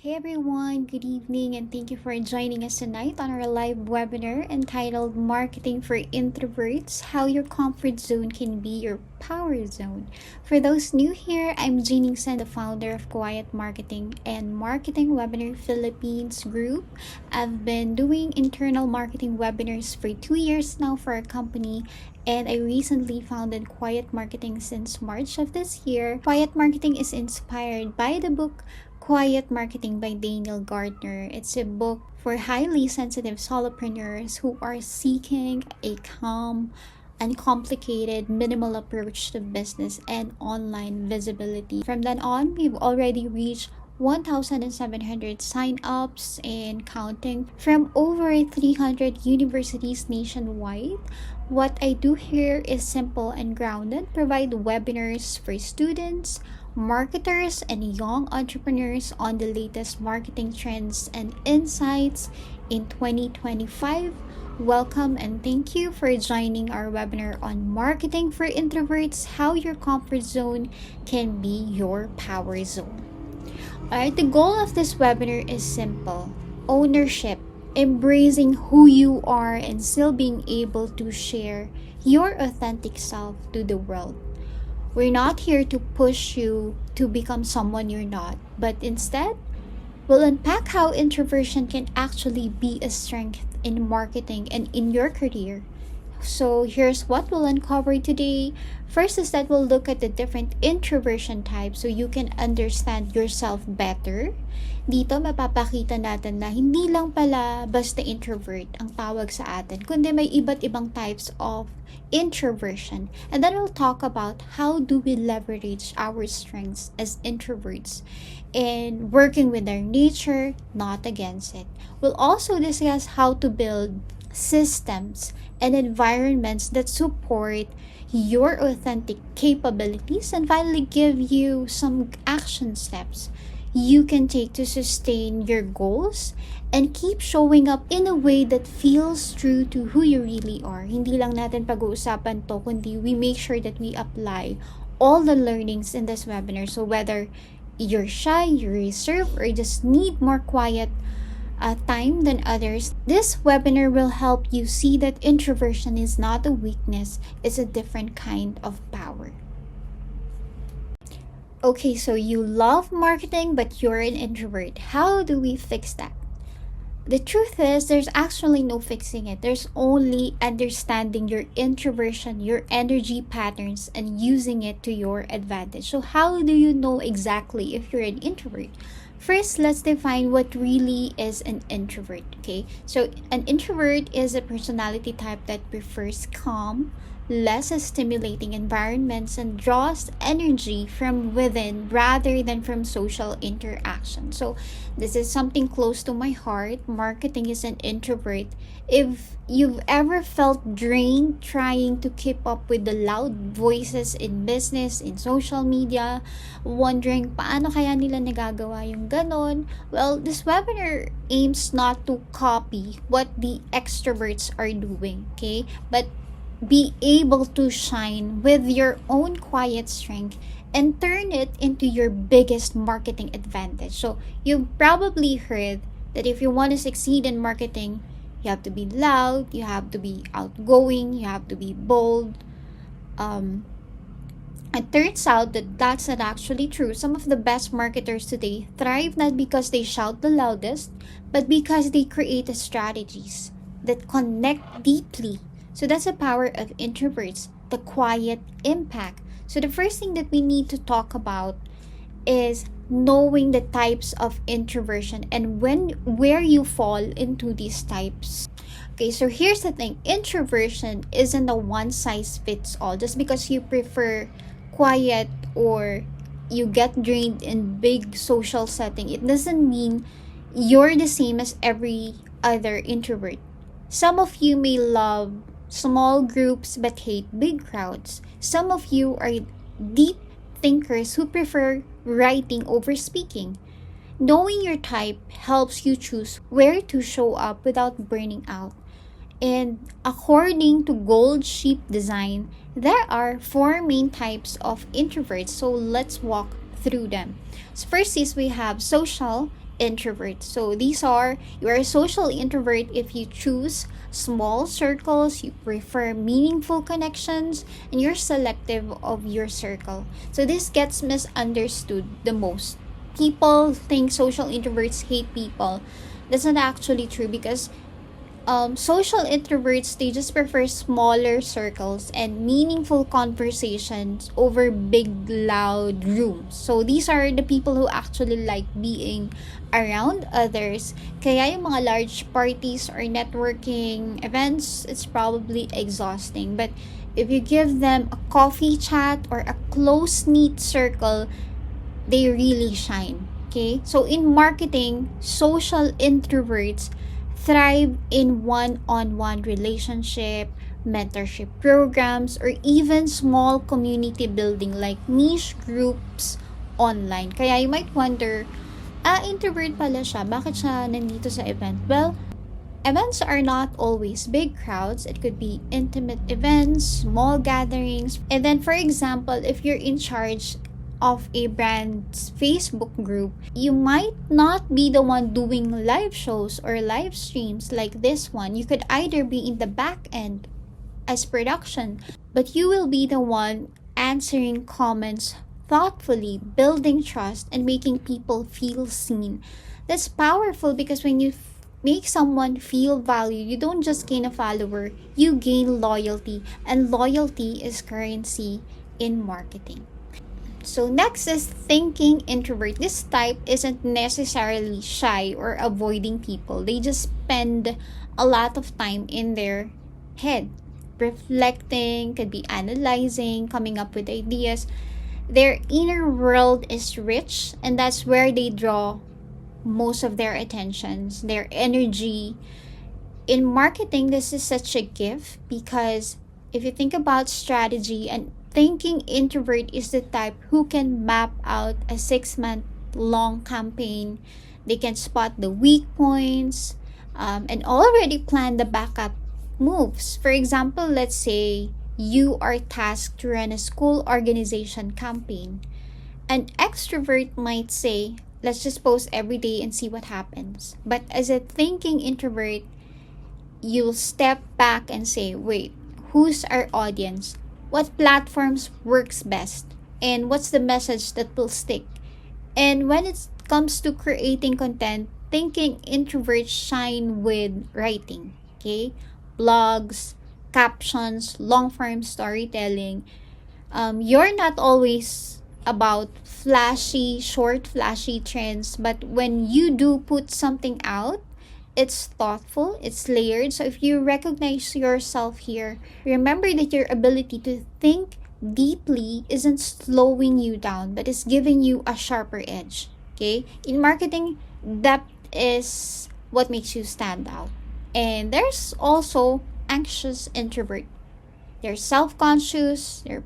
Hey everyone, good evening, and thank you for joining us tonight on our live webinar entitled Marketing for Introverts: How Your Comfort Zone Can Be Your Power Zone. For those new here, I'm Jeannie Sen, the founder of Quiet Marketing and Marketing Webinar Philippines Group. I've been doing internal marketing webinars for 2 years now for our company, and I recently founded Quiet Marketing since March of this year. Quiet Marketing is inspired by the book Quiet Marketing by Daniel Gardner. It's a book for highly sensitive solopreneurs who are seeking a calm, uncomplicated, minimal approach to business and online visibility. From then on, we've already reached 1,700 sign-ups and counting from over 300 universities nationwide. What I do here is simple and grounded: provide webinars for students, marketers, and young entrepreneurs on the latest marketing trends and insights in 2025. Welcome and thank you for joining our webinar on Marketing for Introverts: How Your Comfort Zone Can Be Your Power Zone. Alright, the goal of this webinar is simple: ownership, embracing who you are and still being able to share your authentic self to the world. We're not here to push you to become someone you're not, but instead, we'll unpack how introversion can actually be a strength in marketing and in your career. So here's what we'll uncover today. First is that we'll look at the different introversion types so you can understand yourself better. Dito mapapakita natin na hindi lang pala basta introvert ang tawag sa atin, kundi may iba't ibang types of introversion. And then we'll talk about how do we leverage our strengths as introverts in working with our nature, not against it. We'll also discuss how to build systems and environments that support your authentic capabilities, and finally give you some action steps you can take to sustain your goals and keep showing up in a way that feels true to who you really are. Hindi lang natin pag-uusapan to, kundi we make sure that we apply all the learnings in this webinar. So whether you're shy, you're reserved, or just need more quiet time than others, this webinar will help you see that introversion is not a weakness, it's a different kind of power. Okay, so you love marketing, but you're an introvert. How do we fix that? The truth is, there's actually no fixing it. There's only understanding your introversion, your energy patterns, and using it to your advantage. So how do you know exactly if you're an introvert? First, let's define what really is an introvert, okay? So an introvert is a personality type that prefers calm, less stimulating environments and draws energy from within rather than from social interaction. So this is something close to my heart. Marketing is an introvert. If you've ever felt drained trying to keep up with the loud voices in business, in social media, wondering paano kaya nila nagagawa yung ganon, well, this webinar aims not to copy what the extroverts are doing, okay? But be able to shine with your own quiet strength and turn it into your biggest marketing advantage. So you've probably heard that if you want to succeed in marketing, you have to be loud, you have to be outgoing, you have to be bold. It turns out that that's not actually true. Some of the best marketers today thrive not because they shout the loudest, but because they create strategies that connect deeply. So that's the power of introverts, the quiet impact. So the first thing that we need to talk about is knowing the types of introversion and where you fall into these types. Okay, so here's the thing. Introversion isn't a one size fits all. Just because you prefer quiet or you get drained in big social setting, it doesn't mean you're the same as every other introvert. Some of you may love small groups but hate big crowds. Some of you are deep thinkers who prefer writing over speaking. Knowing your type helps you choose where to show up without burning out. And according to Gold Sheep Design, there are 4 main types of introverts. So let's walk through them. So first is we have social introvert. So these are, you are a social introvert if you choose small circles, you prefer meaningful connections, and you're selective of your circle. So this gets misunderstood the most. People think social introverts hate people. That's not actually true, because social introverts, they just prefer smaller circles and meaningful conversations over big loud rooms. So these are the people who actually like being around others. Kaya yung mga large parties or networking events, it's probably exhausting. But if you give them a coffee chat or a close knit circle, they really shine. Okay? So in marketing, social introverts thrive in one-on-one relationship, mentorship programs, or even small community building like niche groups online. Kaya you might wonder, introvert pala siya. Bakit siya nandito sa event? Well, events are not always big crowds. It could be intimate events, small gatherings. And then, for example, if you're in charge of a brand's Facebook group, you might not be the one doing live shows or live streams like this one. You could either be in the back end as production, but you will be the one answering comments thoughtfully, building trust, and making people feel seen. That's powerful, because when you make someone feel valued, you don't just gain a follower, you gain loyalty, and loyalty is currency in marketing. So next is thinking introvert. This type isn't necessarily shy or avoiding people. They just spend a lot of time in their head, reflecting, could be analyzing, coming up with ideas. Their inner world is rich, and that's where they draw most of their attentions, their energy. In marketing, this is such a gift, because if you think about strategy, and thinking introvert is the type who can map out a 6-month long campaign. They can spot the weak points, and already plan the backup moves. For example, let's say you are tasked to run a school organization campaign. An extrovert might say, let's just post every day and see what happens. But as a thinking introvert, you'll step back and say, wait, who's our audience? What platforms works best? And what's the message that will stick? And when it comes to creating content, thinking introverts shine with writing. Okay? Blogs, captions, long form storytelling. You're not always about flashy trends, but when you do put something out, it's thoughtful, it's layered. So if you recognize yourself here, remember that your ability to think deeply isn't slowing you down, but it's giving you a sharper edge. Okay? In marketing, depth is what makes you stand out. And there's also anxious introvert. They're self-conscious, they're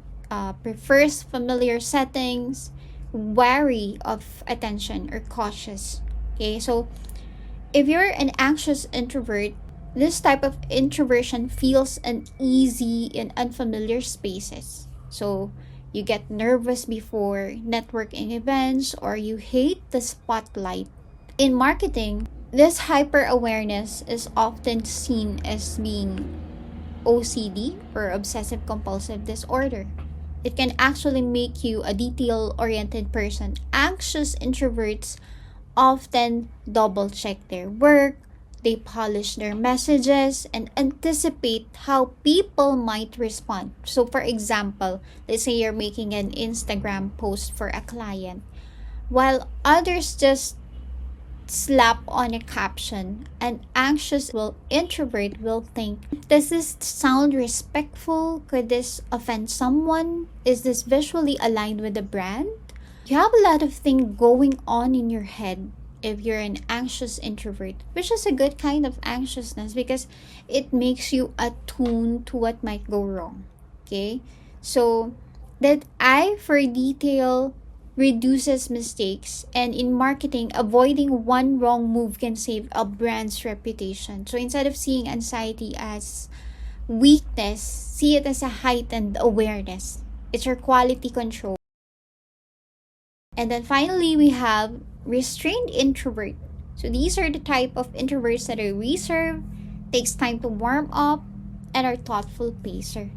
prefers familiar settings, wary of attention, or cautious. Okay, so if you're an anxious introvert, this type of introversion feels uneasy in unfamiliar spaces. So you get nervous before networking events, or you hate the spotlight. In marketing, this hyper awareness is often seen as being OCD, or obsessive compulsive disorder. It can actually make you a detail oriented person. Anxious introverts often double check their work, they polish their messages, and anticipate how people might respond. So, for example, let's say you're making an Instagram post for a client, while others just slap on a caption, an anxious introvert will think, does this sound respectful? Could this offend someone? Is this visually aligned with the brand? You have a lot of things going on in your head if you're an anxious introvert, which is a good kind of anxiousness, because it makes you attuned to what might go wrong. Okay? So that eye for detail reduces mistakes, and in marketing, avoiding one wrong move can save a brand's reputation. So instead of seeing anxiety as weakness, see it as a heightened awareness. It's your quality control. And then finally, we have restrained introvert. So these are the type of introverts that are reserved, takes time to warm up, and are thoughtful pacer.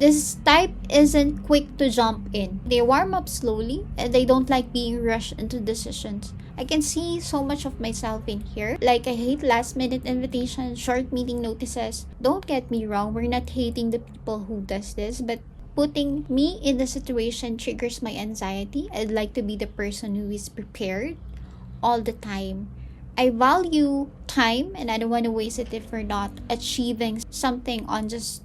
This type isn't quick to jump in. They warm up slowly and they don't like being rushed into decisions. I can see so much of myself in here. Like, I hate last minute invitations, short meeting notices. Don't get me wrong, we're not hating the people who does this, but putting me in the situation triggers my anxiety. I'd like to be the person who is prepared all the time. I value time and I don't want to waste it if we're not achieving something on just,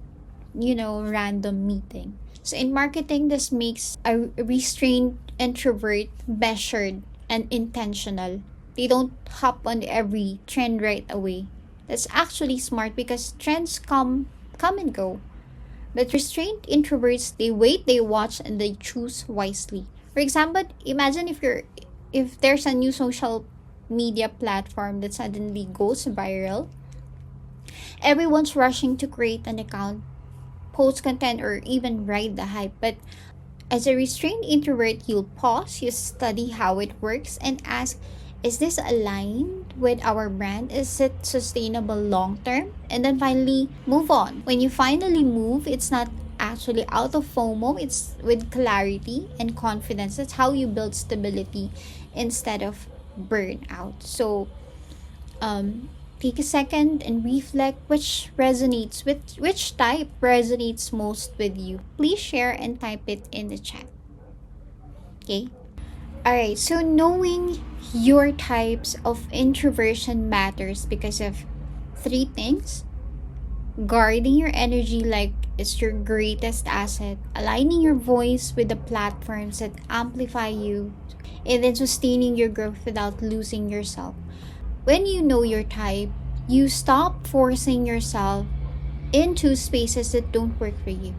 random meeting. So in marketing, this makes a restrained introvert measured and intentional. They don't hop on every trend right away. That's actually smart because trends come and go. But restrained introverts, they wait, they watch, and they choose wisely. For example, imagine if there's a new social media platform that suddenly goes viral. Everyone's rushing to create an account, post content, or even ride the hype. But as a restrained introvert, you'll pause, you study how it works, and ask, is this aligned with our brand? Is it sustainable long term? And then finally, move on. When you finally move, it's not actually out of FOMO, it's with clarity and confidence. That's how you build stability instead of burnout. So, take a second and reflect which type resonates most with you. Please share and type it in the chat. Okay? Alright, so knowing your types of introversion matters because of three things: guarding your energy like it's your greatest asset, aligning your voice with the platforms that amplify you, and then sustaining your growth without losing yourself. When you know your type, you stop forcing yourself into spaces that don't work for you.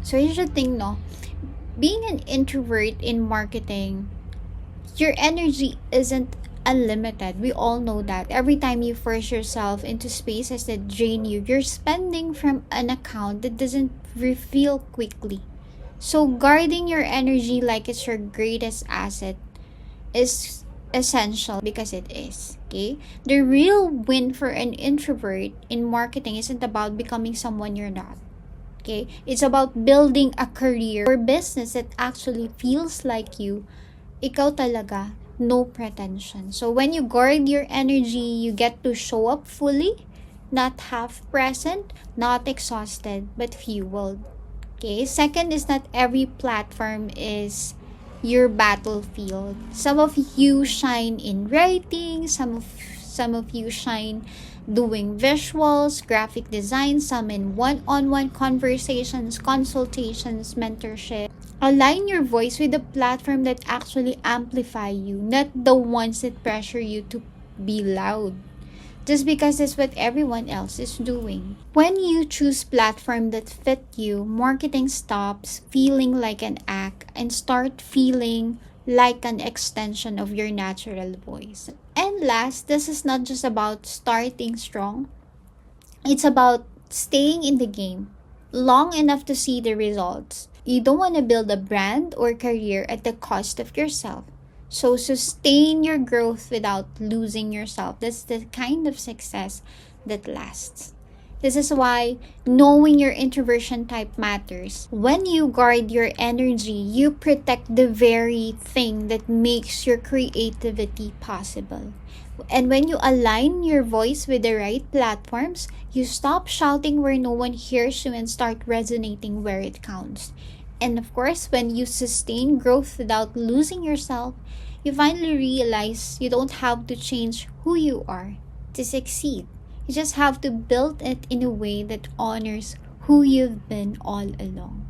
So here's the thing, no? Being an introvert in marketing, your energy isn't unlimited. We all know that. Every time you force yourself into spaces that drain you, you're spending from an account that doesn't refill quickly. So guarding your energy like it's your greatest asset is essential because it is. Okay? The real win for an introvert in marketing isn't about becoming someone you're not. Okay? It's about building a career or business that actually feels like you. Ikaw talaga, no pretension. So when you guard your energy, you get to show up fully, not half present, not exhausted, but fueled. Okay? Second is that every platform is your battlefield. Some of you shine in writing, some of you shine doing visuals, graphic design, some in one-on-one conversations, consultations, mentorship. Align your voice with the platform that actually amplify you, not the ones that pressure you to be loud just because that's what everyone else is doing. When you choose platform that fit you, marketing stops feeling like an act and start feeling like an extension of your natural voice. And last, this is not just about starting strong. It's about staying in the game long enough to see the results. You don't want to build a brand or career at the cost of yourself. So sustain your growth without losing yourself. That's the kind of success that lasts. This is why knowing your introversion type matters. When you guard your energy, you protect the very thing that makes your creativity possible. And when you align your voice with the right platforms, you stop shouting where no one hears you and start resonating where it counts. And of course, when you sustain growth without losing yourself, you finally realize you don't have to change who you are to succeed. You just have to build it in a way that honors who you've been all along.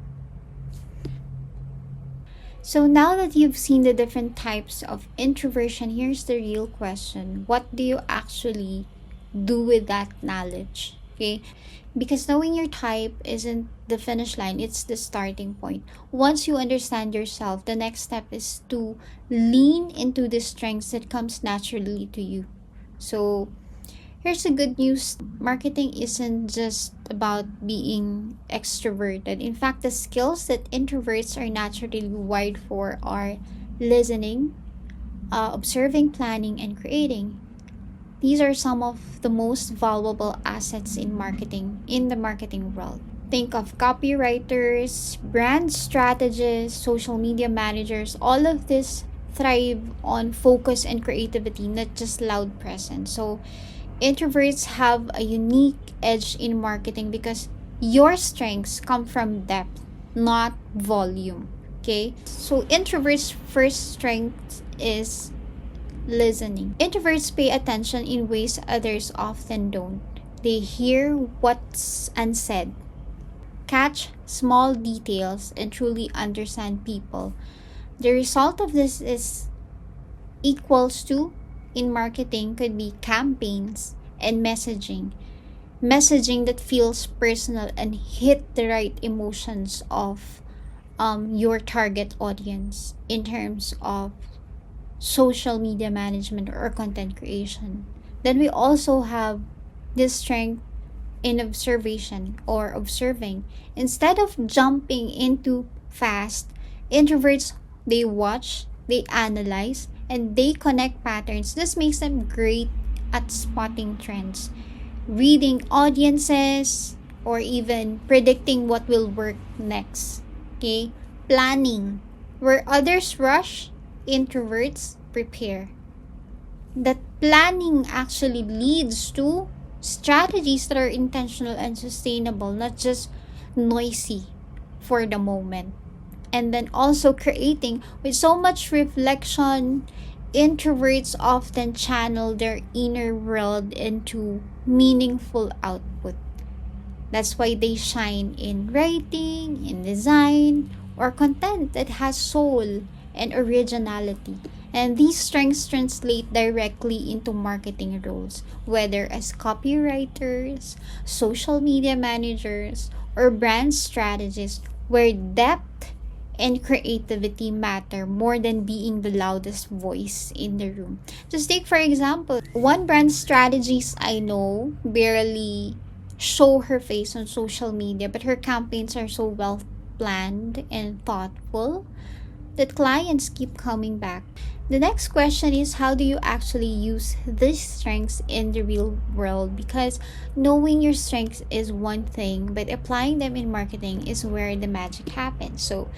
So now that you've seen the different types of introversion, here's the real question. What do you actually do with that knowledge? Okay? Because knowing your type isn't the finish line, it's the starting point. Once you understand yourself, the next step is to lean into the strengths that comes naturally to you. So here's the good news. Marketing isn't just about being extroverted. In fact, the skills that introverts are naturally wired for are listening, observing, planning, and creating. These are some of the most valuable assets in the marketing world. Think of copywriters, brand strategists, social media managers. All of this thrive on focus and creativity, not just loud presence. So introverts have a unique edge in marketing because your strengths come from depth, not volume. Okay? So introverts' first strength is listening. Introverts pay attention in ways others often don't. They hear what's unsaid, catch small details, and truly understand people. The result of this is equals to in marketing could be campaigns and messaging. Messaging that feels personal and hit the right emotions of your target audience in terms of social media management or content creation. Then we also have this strength in observation or observing. Instead of jumping into fast, introverts they watch, they analyze, and they connect patterns. This makes them great at spotting trends, reading audiences, or even predicting what will work next. Okay? Planning. Where others rush, introverts prepare. That planning actually leads to strategies that are intentional and sustainable, not just noisy for the moment. And then also creating with so much reflection, introverts often channel their inner world into meaningful output. That's why they shine in writing, in design, or content that has soul and originality. And these strengths translate directly into marketing roles, whether as copywriters, social media managers, or brand strategists, where depth and creativity matter more than being the loudest voice in the room. Just take, for example, one brand strategist I know barely show her face on social media, but her campaigns are so well planned and thoughtful that clients keep coming back. The next question is, how do you actually use these strengths in the real world? Because knowing your strengths is one thing, but applying them in marketing is where the magic happens. So,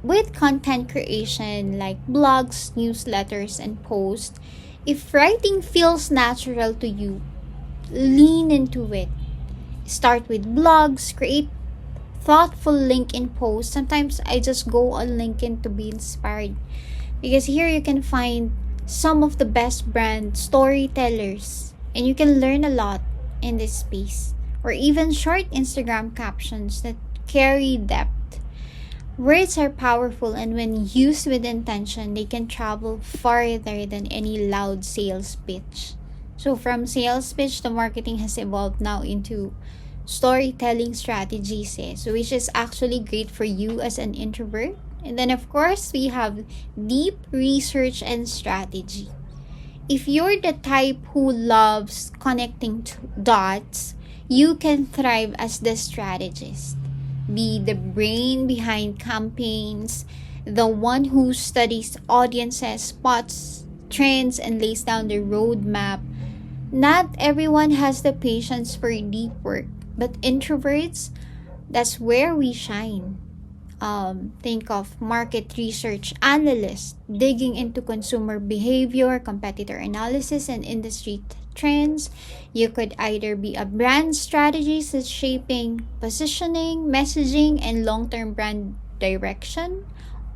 with content creation like blogs, newsletters, and posts, if writing feels natural to you, lean into it. Start with blogs, create thoughtful LinkedIn posts. Sometimes I just go on LinkedIn to be inspired because here you can find some of the best brand storytellers and you can learn a lot in this space, or even short Instagram captions that carry depth. Words are powerful, and when used with intention, they can travel farther than any loud sales pitch. So from sales pitch, the marketing has evolved now into storytelling strategies, so which is actually great for you as an introvert. And then of course we have deep research and strategy. If you're the type who loves connecting dots, you can thrive as the strategist. Be the brain behind campaigns, the one who studies audiences, spots trends, and lays down the roadmap. Not everyone has the patience for deep work, but introverts, that's where we shine. Think of market research analysts digging into consumer behavior, competitor analysis, and industry trends. You could either be a brand strategist that's shaping positioning, messaging, and long-term brand direction,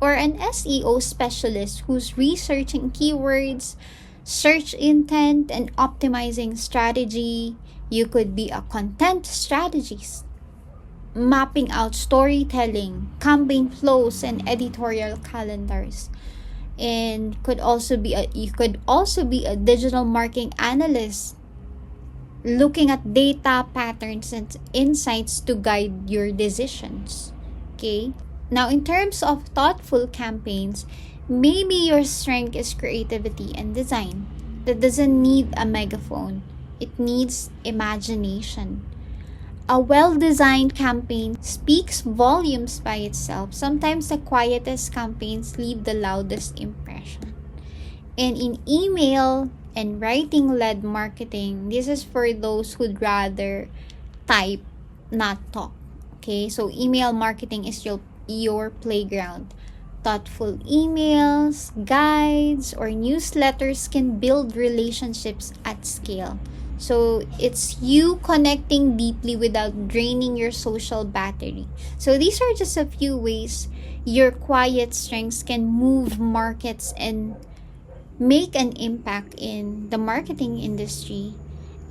or an SEO specialist who's researching keywords, search intent, and optimizing strategy. You could be a content strategist, mapping out storytelling, campaign flows, and editorial calendars. And you could also be a digital marketing analyst, looking at data patterns and insights to guide your decisions. Okay? Now, in terms of thoughtful campaigns, maybe your strength is creativity and design. That doesn't need a megaphone, it needs imagination. A well designed campaign speaks volumes by itself. Sometimes the quietest campaigns leave the loudest impression. And in email, And writing led marketing, this is for those who'd rather type, not talk. Okay, so email marketing is your playground. Thoughtful emails, guides, or newsletters can build relationships at scale. So it's you connecting deeply without draining your social battery. So these are just a few ways your quiet strengths can move markets and make an impact in the marketing industry.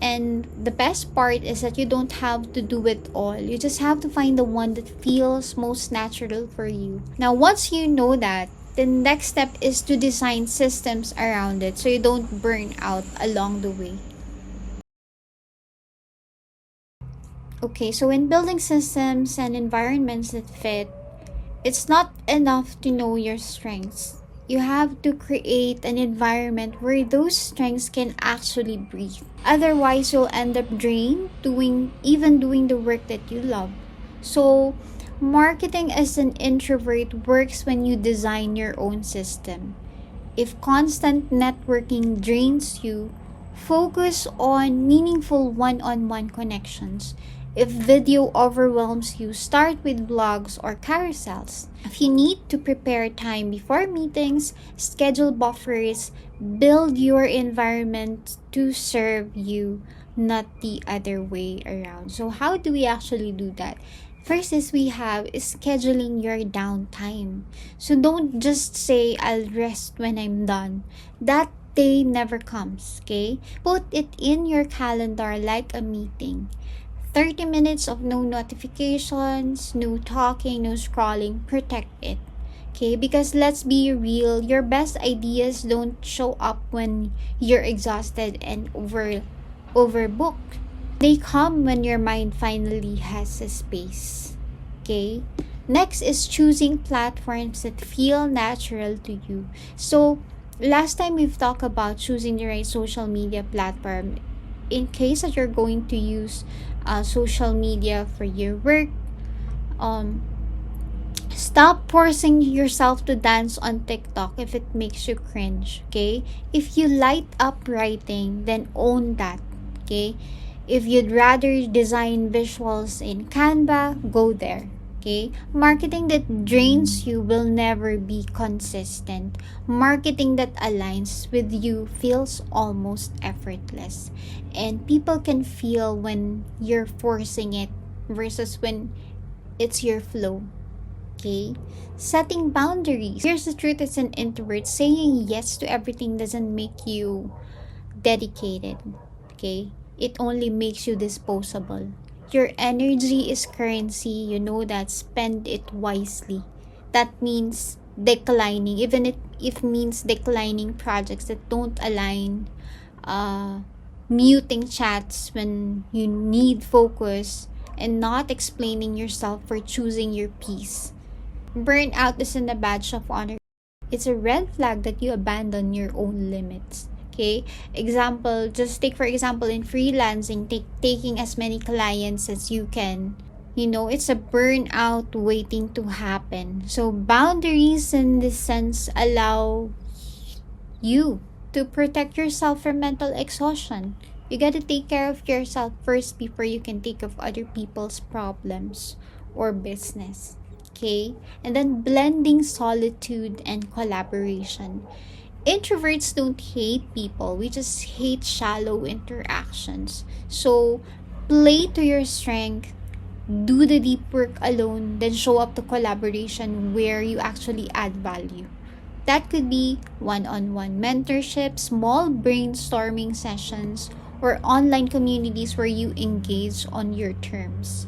And the best part is that you don't have to do it all. You just have to find the one that feels most natural for you. Now, once you know that, the next step is to design systems around it so you don't burn out along the way. Okay, so in building systems and environments that fit, it's not enough to know your strengths. You have to create an environment where those strengths can actually breathe. Otherwise, you'll end up drained doing the work that you love. So, marketing as an introvert works when you design your own system. If constant networking drains you, focus on meaningful one on one connections. If video overwhelms you, start with blogs or carousels. If you need to prepare time before meetings, schedule buffers, build your environment to serve you, not the other way around. So, how do we actually do that? First is we have is scheduling your downtime. So don't just say I'll rest when I'm done. That day never comes, okay? Put it in your calendar like a meeting. 30 minutes of no notifications, no talking, no scrolling. Protect it. Okay? Because let's be real, your best ideas don't show up when you're exhausted and overbooked. They come when your mind finally has a space. Okay? Next is choosing platforms that feel natural to you. So, last time we've talked about choosing the right social media platform. In case that you're going to use social media for your work, um, stop forcing yourself to dance on TikTok if it makes you cringe. Okay? If you light up writing, then own that. Okay? If you'd rather design visuals in Canva, go there. Okay? Marketing that drains you will never be consistent. Marketing that aligns with you feels almost effortless. And people can feel when you're forcing it versus when it's your flow. Okay? Setting boundaries. Here's the truth, as an introvert, saying yes to everything doesn't make you dedicated. Okay? It only makes you disposable. Your energy is currency, you know that. Spend it wisely. That means declining, even if means declining projects that don't align, uh, muting chats when you need focus, and not explaining yourself for choosing your peace. Burnout isn't a badge of honor. It's a red flag that you abandon your own limits. Okay? Example, just take for example in freelancing, taking as many clients as you can. You know, it's a burnout waiting to happen. So boundaries in this sense allow you to protect yourself from mental exhaustion. You gotta take care of yourself first before you can take of other people's problems or business. Okay? And then blending solitude and collaboration. Introverts don't hate people, we just hate shallow interactions. So, play to your strength, do the deep work alone, then show up to collaboration where you actually add value. That could be one on one mentorship, small brainstorming sessions, or online communities where you engage on your terms.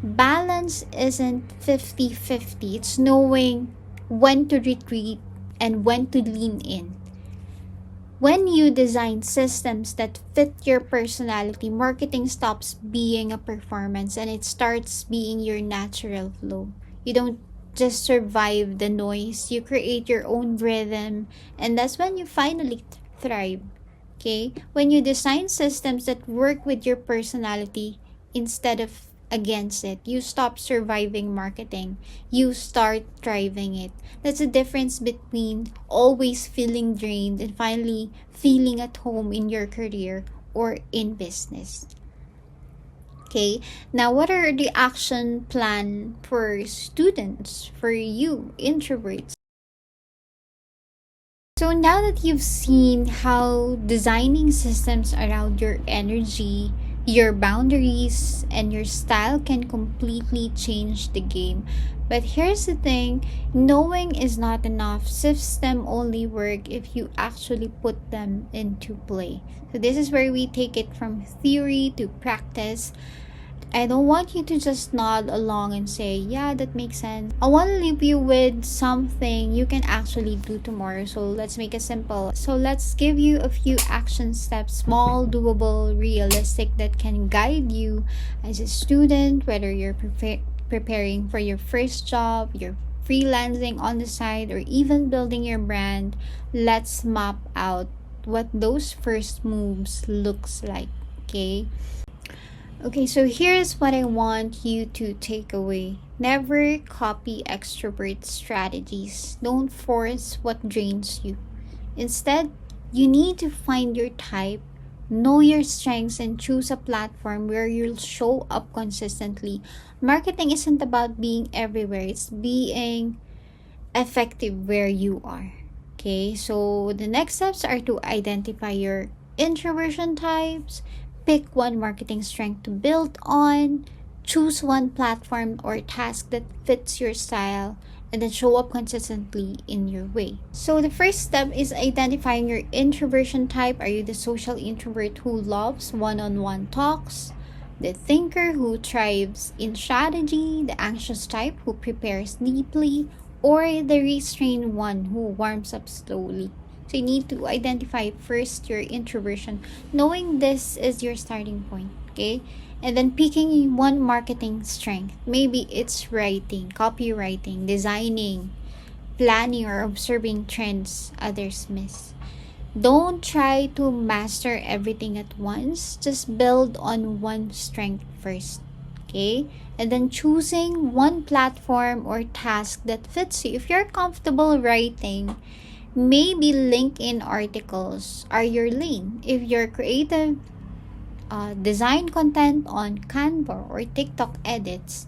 Balance isn't 50-50. It's knowing when to retreat and when to lean in. When you design systems that fit your personality, marketing stops being a performance and it starts being your natural flow. You don't just survive the noise, you create your own rhythm, and that's when you finally thrive. Okay? When you design systems that work with your personality instead of against it. You stop surviving marketing. You start thriving it. That's the difference between always feeling drained and finally feeling at home in your career or in business. Okay, now what are the action plan for students, for you, introverts? So now that you've seen how designing systems around your energy, your boundaries, and your style can completely change the game. But here's the thing, knowing is not enough. System only work if you actually put them into play. So this is where we take it from theory to practice. I don't want you to just nod along and say, yeah, that makes sense. I want to leave you with something you can actually do tomorrow. So let's make it simple. So let's give you a few action steps, small, doable, realistic, that can guide you as a student, whether you're preparing for your first job, you're freelancing on the side, or even building your brand. Let's map out what those first moves looks like. Okay. Okay, so here's what I want you to take away. Never copy extrovert strategies. Don't force what drains you. Instead, you need to find your type, know your strengths, and choose a platform where you'll show up consistently. Marketing isn't about being everywhere, it's being effective where you are. Okay, so the next steps are to identify your introversion types, pick one marketing strength to build on, choose one platform or task that fits your style, and then show up consistently in your way. So the first step is identifying your introversion type. Are you the social introvert who loves one-on-one talks? The thinker who thrives in strategy, the anxious type who prepares deeply, or the restrained one who warms up slowly. So you need to identify first your introversion, knowing this is your starting point, okay? And then picking one marketing strength. Maybe it's writing, copywriting, designing, planning, or observing trends others miss. Don't try to master everything at once. Just build on one strength first. Okay? And then choosing one platform or task that fits you. If you're comfortable writing, maybe LinkedIn articles are your lane. If you're creative, design content on Canva or TikTok edits,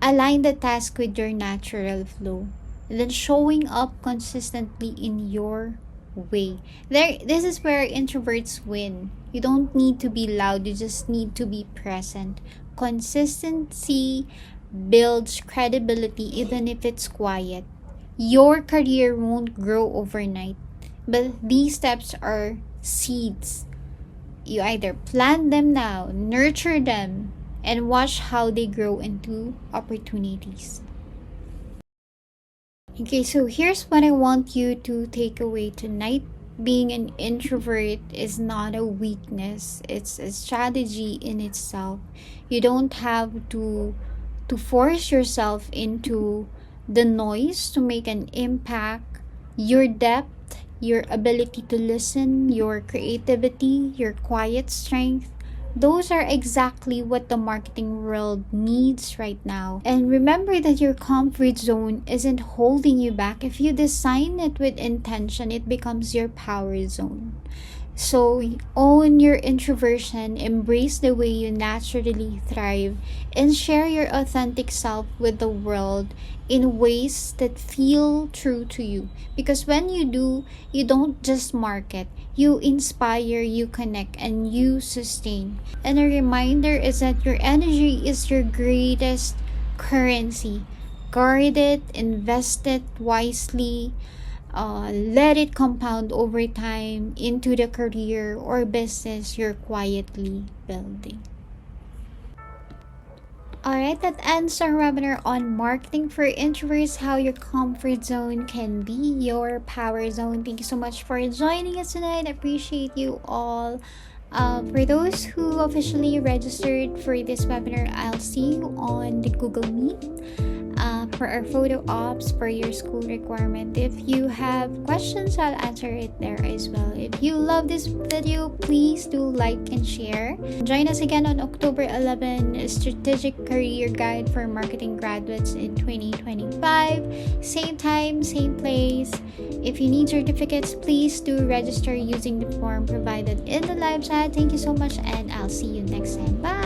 align the task with your natural flow. And then showing up consistently in your way. This is where introverts win. You don't need to be loud, you just need to be present. Consistency builds credibility even if it's quiet. Your career won't grow overnight, but these steps are seeds. You either plant them now, nurture them, and watch how they grow into opportunities. Okay, so here's what I want you to take away tonight. Being an introvert is not a weakness, it's a strategy in itself. You don't have to force yourself into the noise to make an impact. Your depth, your ability to listen, your creativity, your quiet strength, those are exactly what the marketing world needs right now. And remember that your comfort zone isn't holding you back. If you design it with intention, it becomes your power zone. So own your introversion, embrace the way you naturally thrive, and share your authentic self with the world in ways that feel true to you. Because when you do, you don't just market, you inspire, you connect, and you sustain. And a reminder is that your energy is your greatest currency. Guard it, invest it wisely, let it compound over time into the career or business you're quietly building. Alright, that ends our webinar on marketing for introverts, how your comfort zone can be your power zone. Thank you so much for joining us tonight. I appreciate you all. For those who officially registered for this webinar, I'll see you on the Google Meet. for our photo ops for your school requirement. If you have questions, I'll answer it there as well. If you love this video, please do like and share. Join us again on October 11, Strategic Career Guide for Marketing Graduates in 2025. Same time, same place. If you need certificates, please do register using the form provided in the live chat. Thank you so much, and I'll see you next time. Bye!